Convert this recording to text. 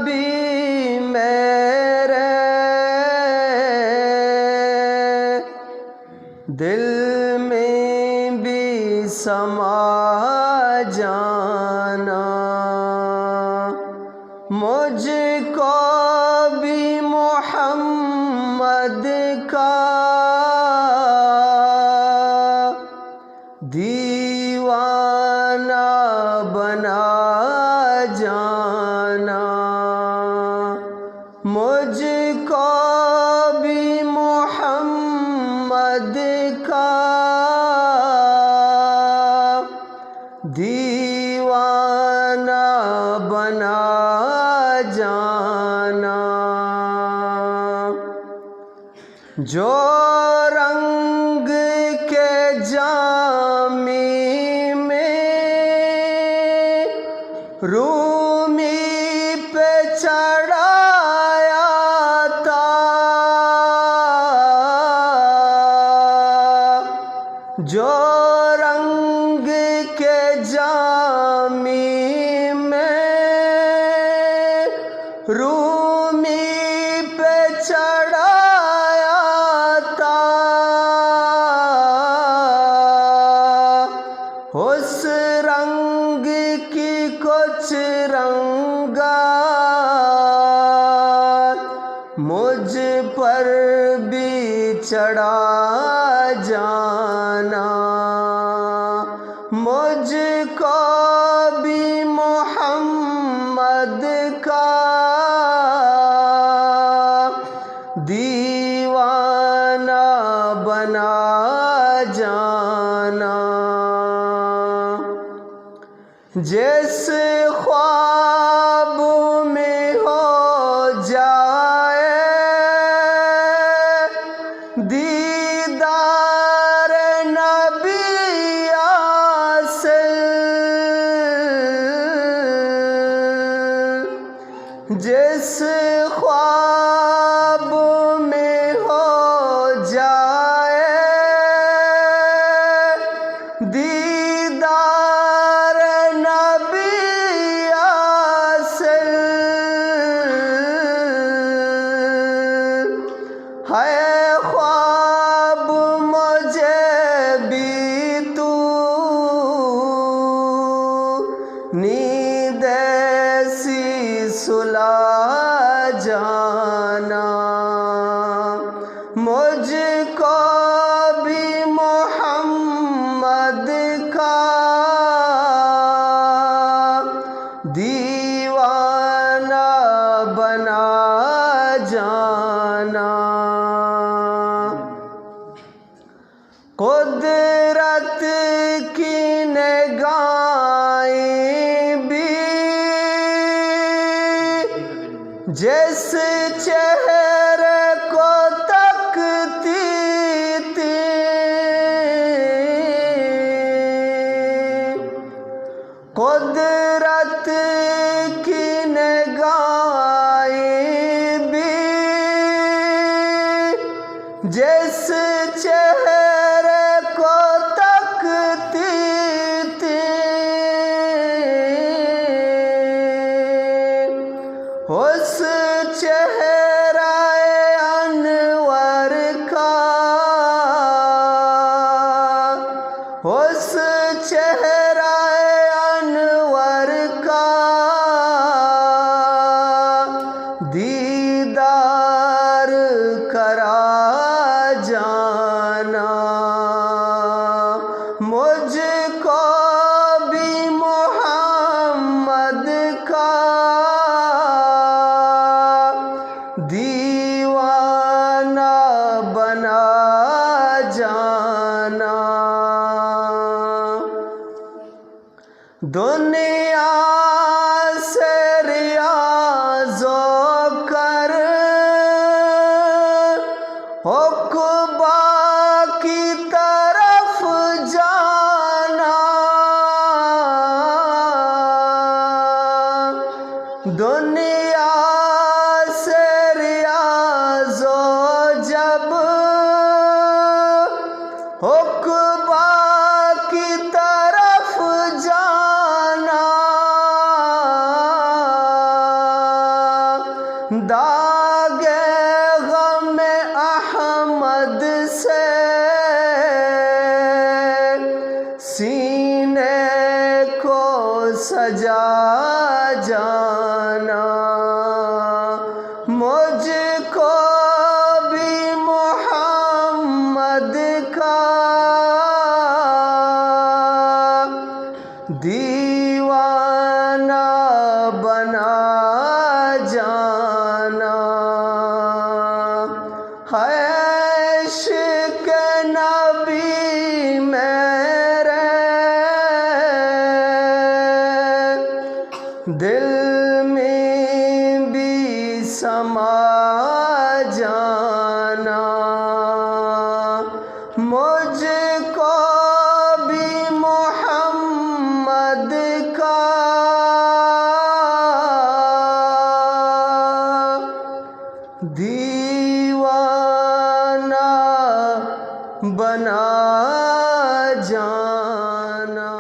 भी मेरे दिल में भी समा जाना, मुझको भी मोहम्मद का दीवाना बना जाना, मुझको भी मोहम्मद का दीवाना बना जाना। जो रंग के जामी में रूमी पे चढ़ाया था, जो रंग के जामी में रूमी पे चढ़ाया था, उस रंग की कुछ रंगात मुझ पर भी चढ़ा जाना, मुझको भी मोहम्मद का दीवाना बना जाना। जिस ख्वाब में हो जाए दीदार नबी आसिल, जिस ख्वाब में हो जाए दीदार नबी आसिल, है ख्वाब मुझे भी तू नींद ऐसी सुला जाना, मुझको भी मोहम्मद का दीवाना बना जाना। कुदरत की निगाहें भी जिस चेहरे को तकती थी, कुदरत की निगाहें भी जिस चेहरे को तकती थी, उस चेहरा अनवर का, उस चेहरा अनवर का दीदार करा जाना, मुझको भी मोहम्मद का दीवाना बना जाना। दुनिया से रियाज़ो कर उक़बा की तरफ जाना, दुनिया से रियाज़ो जब उक़बा की तरफ जाना, दागे गम अहमद से सीने को सजा जाना, मुझको भी मोहम्मद का दीवाना बना जाना। है इश्क़ नबी मेरे दिल में भी समा जाना, मुझको भी मोहम्मद का दीवाना बना जाना।